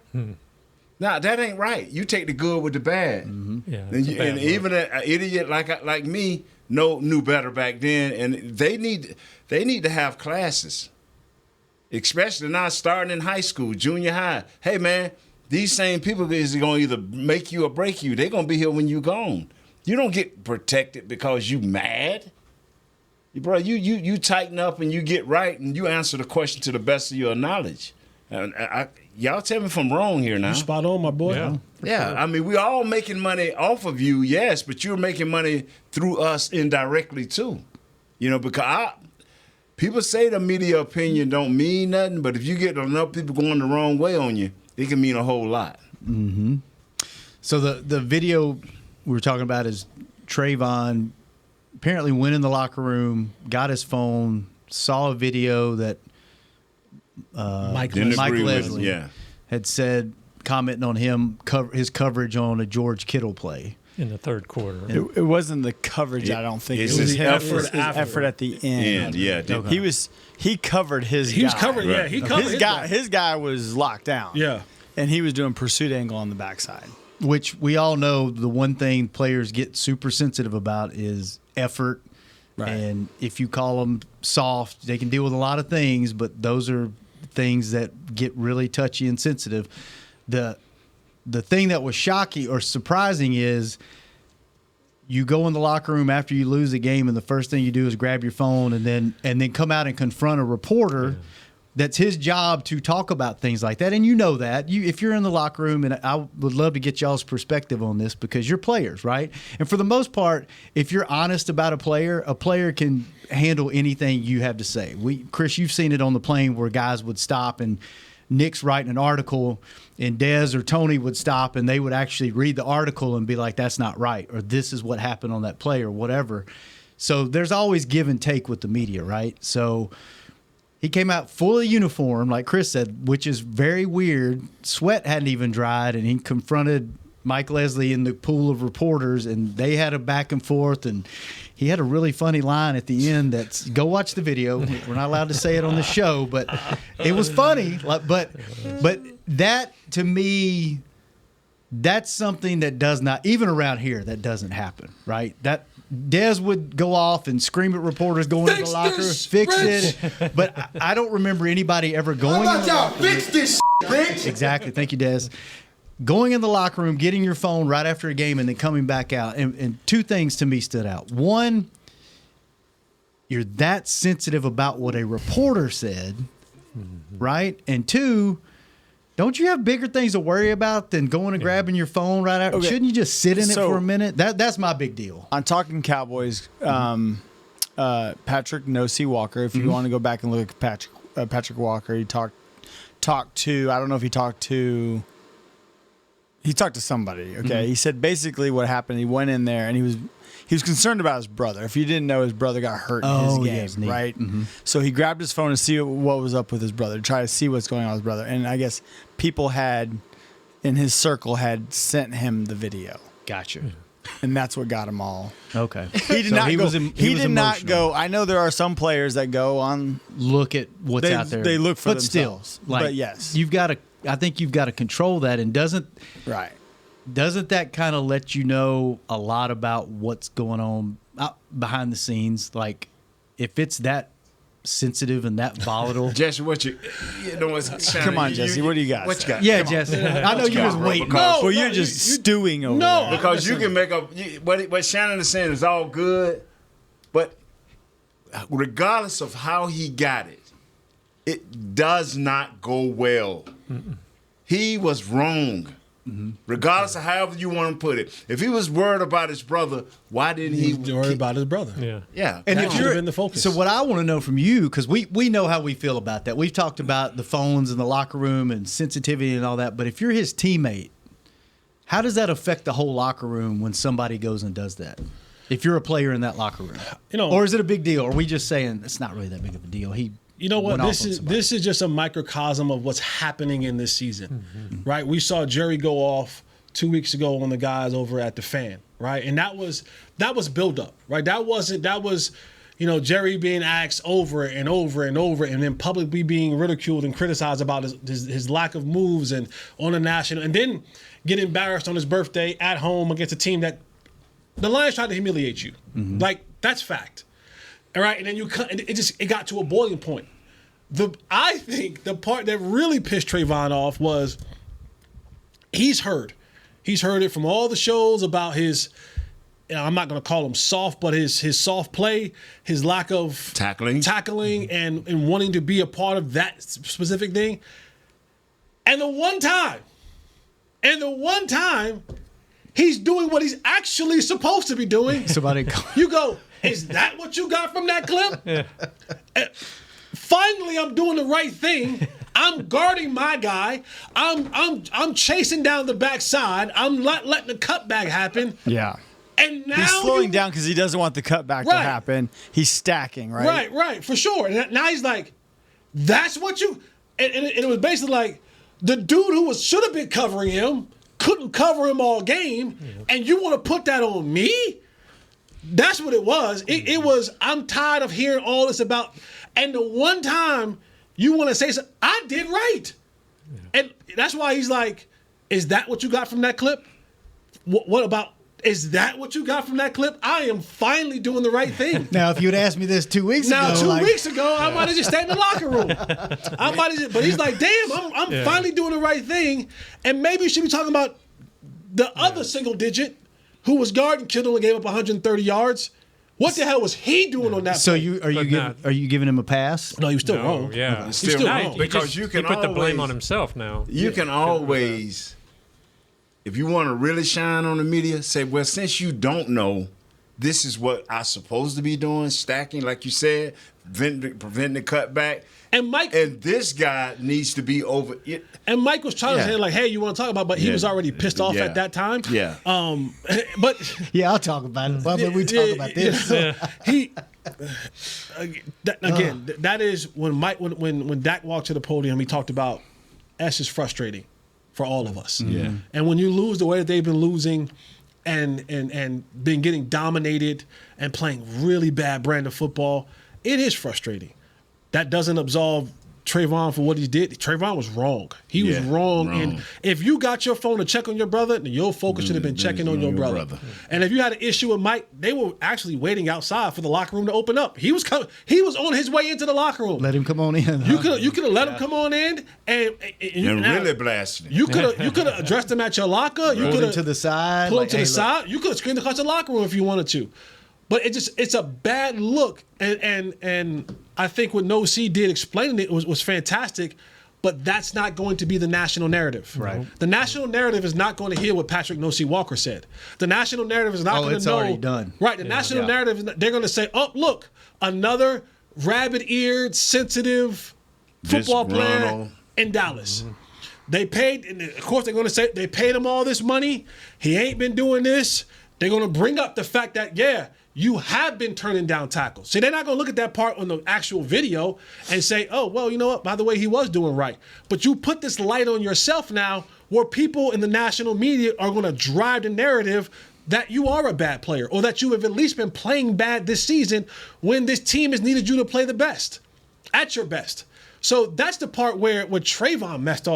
Nah, that ain't right. You take the good with the bad. Yeah, and even an idiot like me knew better back then. And they need to have classes, especially now starting in high school, junior high. Hey man, these same people is going to either make you or break you. They're going to be here when you gone. You don't get protected because you mad. Bro, you tighten up and you get right and you answer the question to the best of your knowledge. And y'all tell me if I'm wrong here now. You spot on, my boy. Yeah. I mean, we all making money off of you, yes, but you're making money through us indirectly too. You know, because people say the media opinion don't mean nothing, but if you get enough people going the wrong way on you, it can mean a whole lot. Mm-hmm. So the video we were talking about is Trevon apparently went in the locker room, got his phone, saw a video that Mike Leslie had said, commenting on him, his coverage on a George Kittle play. In the third quarter. It wasn't the coverage, I don't think. It was his effort at the end. He covered his guy. He was covered, yeah. He covered his guy. His guy was locked down. Yeah. And he was doing pursuit angle on the backside. Which we all know the one thing players get super sensitive about is effort. Right. And if you call them soft, they can deal with a lot of things, but those are things that get really touchy and sensitive. The thing that was shocking or surprising is you go in the locker room after you lose a game and the first thing you do is grab your phone and then come out and confront a reporter. Yeah. That's his job to talk about things like that. And you know that. If you're in the locker room, and I would love to get y'all's perspective on this because you're players, right? And for the most part, if you're honest about a player can handle anything you have to say. Chris, you've seen it on the plane where guys would stop and Nick's writing an article and Dez or Tony would stop and they would actually read the article and be like, that's not right, or this is what happened on that play or whatever. So there's always give and take with the media, right? So he came out fully uniform, like Chris said, which is very weird. Sweat hadn't even dried, and he confronted Mike Leslie in the pool of reporters, and they had a back and forth, and he had a really funny line at the end that's, go watch the video. We're not allowed to say it on the show, but it was funny. But that, to me, that's something that does not, even around here, that doesn't happen, right? That Dez would go off and scream at reporters going in the locker, fix it. But I don't remember anybody ever going in the locker room. Fix this, Rich. Exactly. Thank you, Dez. Going in the locker room, getting your phone right after a game, and then coming back out. And two things to me stood out. One, you're that sensitive about what a reporter said, right? And two, don't you have bigger things to worry about than going and grabbing your phone right after? Okay. Shouldn't you just sit in it for a minute? That's my big deal. On Talking Cowboys, Patrick No-C Walker, if you want to go back and look at Patrick Walker, he talked to, I don't know if he talked to somebody, okay? He said basically what happened, he went in there and he was concerned about his brother. If you didn't know, his brother got hurt in his game, right? So he grabbed his phone to see what was up with his brother, to try to see what's going on with his brother. And I guess people in his circle had sent him the video. Gotcha. And that's what got him all. Okay. He did not go. I know there are some players that go on. Look at what's out there. They look for themselves. But yes. I think you've got to control that. And doesn't that kind of let you know a lot about what's going on behind the scenes? Like, if it's that sensitive and that volatile. Jesse, come on, Jesse, what do you got? What you got? Yeah, Jesse. I know you was waiting. Well, you're just stewing over there. Because you can make up. What Shannon is saying is all good, but regardless of how he got it, it does not go well. He was wrong. Regardless of however you want to put it. If he was worried about his brother, why didn't he worry about his brother? Yeah. And that should have been the focus. So what I want to know from you, because we know how we feel about that. We've talked about the phones in the locker room and sensitivity and all that. But if you're his teammate, how does that affect the whole locker room when somebody goes and does that? If you're a player in that locker room, or is it a big deal? Or are we just saying it's not really that big of a deal? You know what? This is just a microcosm of what's happening in this season, right? We saw Jerry go off 2 weeks ago on the guys over at the Fan, right? And that was build up, right? That was Jerry being asked over and over and over, and then publicly being ridiculed and criticized about his lack of moves and on the national, and then get embarrassed on his birthday at home against a team that the Lions tried to humiliate you. Like, that's fact. All right, and then it got to a boiling point. I think the part that really pissed Trevon off was he's heard it from all the shows about his, I'm not going to call him soft, but his soft play, his lack of tackling and wanting to be a part of that specific thing. And the one time he's doing what he's actually supposed to be doing, you go, is that what you got from that clip? Yeah. Finally, I'm doing the right thing. I'm guarding my guy. I'm chasing down the backside. I'm not letting the cutback happen. Yeah. And now he's slowing down because he doesn't want the cutback to happen. He's stacking, right? Right, for sure. And now he's like, that's what you. And it was basically like the dude who should have been covering him couldn't cover him all game, and you want to put that on me? That's what it was. It was, I'm tired of hearing all this about. And the one time you want to say something, I did right. Yeah. And that's why he's like, is that what you got from that clip? What about, is that what you got from that clip? I am finally doing the right thing. Now, if you had asked me this 2 weeks ago. Now, 2 weeks ago, I might have just stayed in the locker room. But he's like, damn, I'm finally doing the right thing. And maybe you should be talking about the other single digit who was guarding Kittle and gave up 130 yards. What the hell was he doing on that? So play? are you giving him a pass? No, he was still wrong. Yeah, he's still wrong because he put the blame on himself now. You can always, if you want to really shine on the media, say, well, since you don't know, this is what I'm supposed to be doing, stacking, like you said, preventing the cutback. And this guy needs to be over it. And Mike was trying to say, like, hey, you want to talk about, but he was already pissed off at that time. Yeah. But yeah, I'll talk about it. Why would we talk about this? That is when Dak walked to the podium, he talked about S is frustrating for all of us. Yeah. And when you lose the way that they've been losing and been getting dominated and playing really bad brand of football, it is frustrating. That doesn't absolve Trevon for what he did. Trevon was wrong. He was wrong. And if you got your phone to check on your brother, then your focus should have been checking on your brother. And if you had an issue with Mike, they were actually waiting outside for the locker room to open up. He was on his way into the locker room. Let him come on in. You could have let him come on in and really blast him. You could have addressed him at your locker. You could have to the side. Pulled him to the side. You could have screamed across the locker room if you wanted to. But it's a bad look, and I think what No C did explaining it was fantastic, but that's not going to be the national narrative. Right. The national narrative is not going to hear what Patrick No C Walker said. The national narrative is not going to know. Already done. Right. The national narrative is they're going to say, oh, look, another rabbit-eared, sensitive football player in Dallas. Mm-hmm. They paid, and of course they're going to say they paid him all this money. He ain't been doing this. They're going to bring up the fact that, you have been turning down tackles. See, they're not going to look at that part on the actual video and say, oh, well, you know what? By the way, he was doing right. But you put this light on yourself now where people in the national media are going to drive the narrative that you are a bad player or that you have at least been playing bad this season when this team has needed you to play the best, at your best. So that's the part where Trevon messed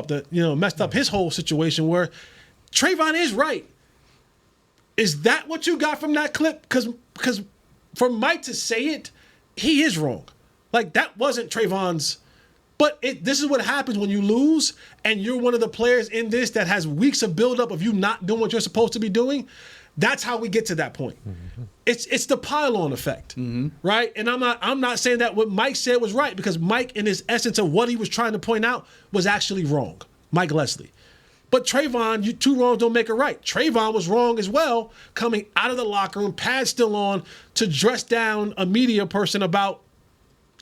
up his whole situation where Trevon is right. Is that what you got from that clip? Because for Mike to say it, he is wrong. Like, that wasn't Trevon's. But this is what happens when you lose and you're one of the players in this that has weeks of buildup of you not doing what you're supposed to be doing. That's how we get to that point. Mm-hmm. It's the pile-on effect, right? And I'm not saying that what Mike said was right because Mike, in his essence of what he was trying to point out, was actually wrong. Mike Leslie. But Trevon, two wrongs don't make a right. Trevon was wrong as well, coming out of the locker room, pads still on, to dress down a media person about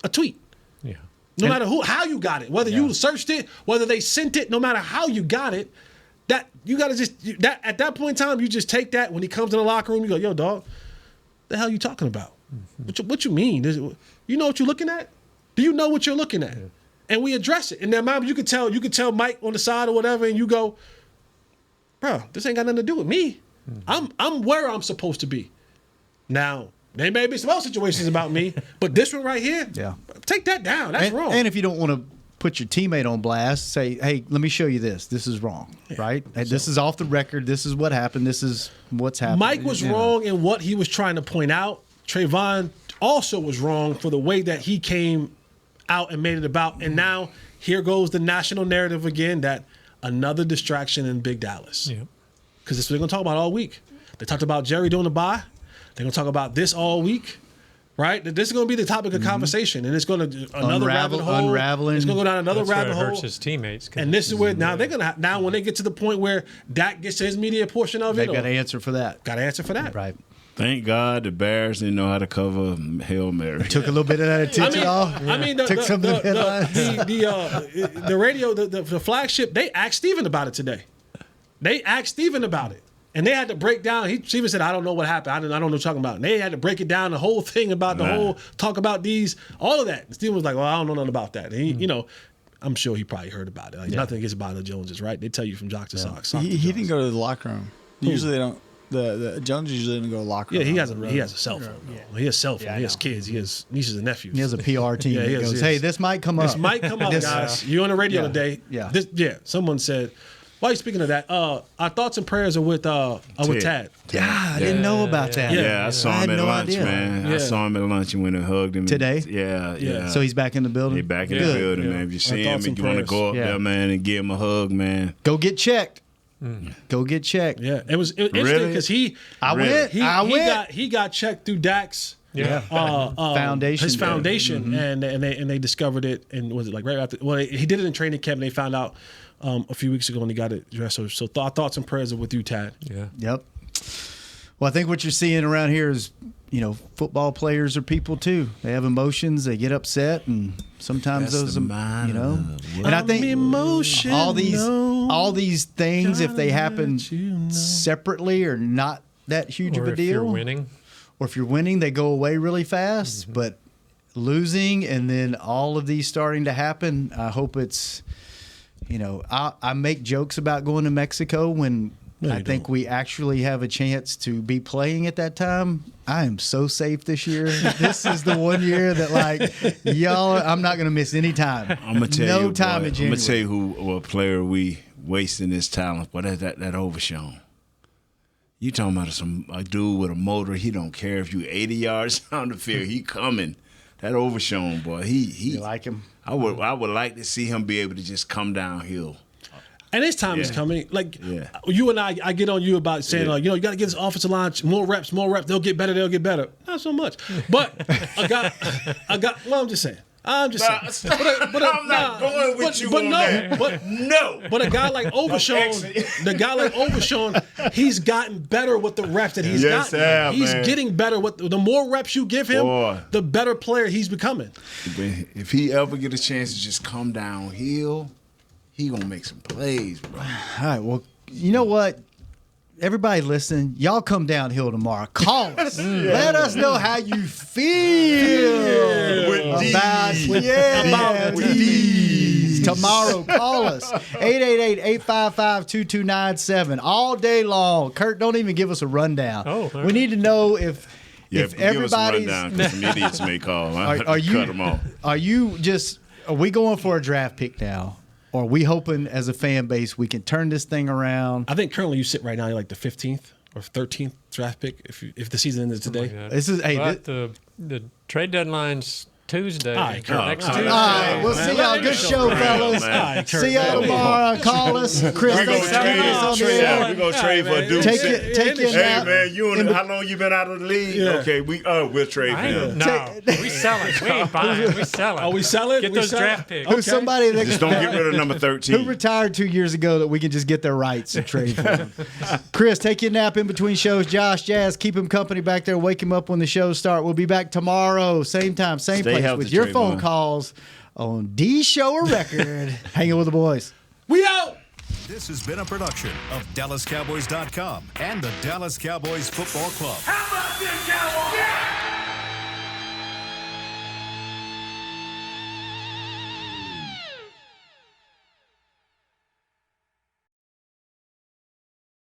a tweet. Yeah. No matter how you got it, whether you searched it, whether they sent it, no matter how you got it, that you got to at that point in time, you just take that when he comes in the locker room, you go, yo, dog, the hell you talking about? Mm-hmm. What you mean? You know what you're looking at? Do you know what you're looking at? Yeah. And we address it. And then, you could tell Mike on the side or whatever, and you go, bro, this ain't got nothing to do with me. Mm-hmm. I'm where I'm supposed to be. Now, there may be some other situations about me, but this one right here, take that down. That's wrong. And if you don't want to put your teammate on blast, say, hey, let me show you this. This is wrong, right? Hey, this is off the record. This is what happened. This is what's happened. Mike was wrong in what he was trying to point out. Trevon also was wrong for the way that he came out and made it about. And now here goes the national narrative again, that another distraction in Big Dallas. Because this is what they're going to talk about all week. They talked about Jerry doing the bye. They're going to talk about this all week. right? That this is going to be the topic of conversation, and it's going to another rabbit hole. Unraveling. It's going to go down another That's where rabbit it hole. hurts his teammates. And this is where now they're going to now when they get to the point where Dak gets to his media portion of They've it, got to answer for that. got to answer for that. Right. Thank God the Bears didn't know how to cover Hail Mary. Took a little bit of that attention off. I mean, Took some of the headlines. the radio, the flagship, they asked Steven about it today. They asked Steven about it. And they had to break down. Steven said, I don't know what happened. I don't know what you're talking about. And they had to break it down, the whole thing about the whole talk about these, all of that. And Steven was like, well, I don't know nothing about that. And he, you know, I'm sure he probably heard about it. Like, nothing against Bonner Joneses, right? They tell you from jock to sock. He didn't go to the locker room. Usually they don't. The Jones usually didn't go to the locker room. Yeah, he has a cell phone. He has a cell phone. He has kids. He has nieces and nephews. He has a PR team that goes, hey, this might come up. This might come up, guys. You're on the radio today. Yeah. Someone said, why are you speaking of that? Our thoughts and prayers are with Tad. Yeah, I didn't know about that. Yeah, I saw him at lunch, man. I saw him at lunch and went and hugged him. Today? Yeah. So he's back in the building? He's back in the building, man. If you see him and you want to go up there, man, and give him a hug, man. Go get checked. Go get checked. Yeah, it was interesting because he got checked through Dak's foundation. His foundation, and they discovered it, and was it like right after? Well, he did it in training camp, and they found out a few weeks ago, and he got it dressed. So thoughts and prayers are with you, Tad. Yeah. Yep. Well, I think what you're seeing around here is, football players are people too. They have emotions. They get upset, and sometimes and I think all these things, if they happen separately, are not that huge of a deal. Or if you're winning, they go away really fast. Mm-hmm. But losing and then all of these starting to happen, I hope it's, I make jokes about going to Mexico when I think we actually have a chance to be playing at that time. I am so safe this year. This is the one year that, y'all, I'm not going to miss any time. I'm going to tell you, time in January. I'm going to tell you what player we wasting his talent. But that Overshown. You talking about a dude with a motor. He don't care if you 80 yards down the field. He coming. That Overshown, boy. You like him? I would like to see him be able to just come downhill. And his time is coming. You and I get on you about saying, you got to get this offensive line more reps. They'll get better. Not so much. But I'm just saying. I'm saying. I'm not going with you on that. But a guy like Overshown, he's gotten better with the reps that he's gotten. He's getting better with the more reps you give him, the better player he's becoming. If he ever get a chance to just come downhill, he gonna make some plays, bro. All right. Well, you know what? Everybody listening, y'all come downhill tomorrow. Call us. Let us know how you feel about these. Tomorrow, call us. 888-855-2297. All day long. Kurt, don't even give us a rundown. We need to know if everybody's... Give us a rundown, because some idiots may call. Are you, cut them off. Are we going for a draft pick now? Or are we hoping as a fan base we can turn this thing around? I think currently you sit right now, you're like the 15th or 13th draft pick if the season ended today. This is the trade deadline's Tuesday. Next Tuesday. All right, we'll see y'all. Good show, fellas. See y'all tomorrow. Call us. Chris, thanks for joining us on the air. We're going to trade for a dude. Take your Hey, man, how long you been out of the league? Okay, we'll trade for him. No, we selling. We ain't buying. We selling. Oh, we selling? Get those draft picks. Who's somebody that just don't get rid of number 13. Who retired 2 years ago that we can just get their rights and trade for them. Chris, take your nap in between shows. Josh, Jazz, keep him company back there. Wake him up when the shows start. We'll be back tomorrow, same time, same place, with your phone calls on D Show or Record. Hanging with the boys. We out. This has been a production of DallasCowboys.com and the Dallas Cowboys Football Club. How about this, Cowboys? Yeah!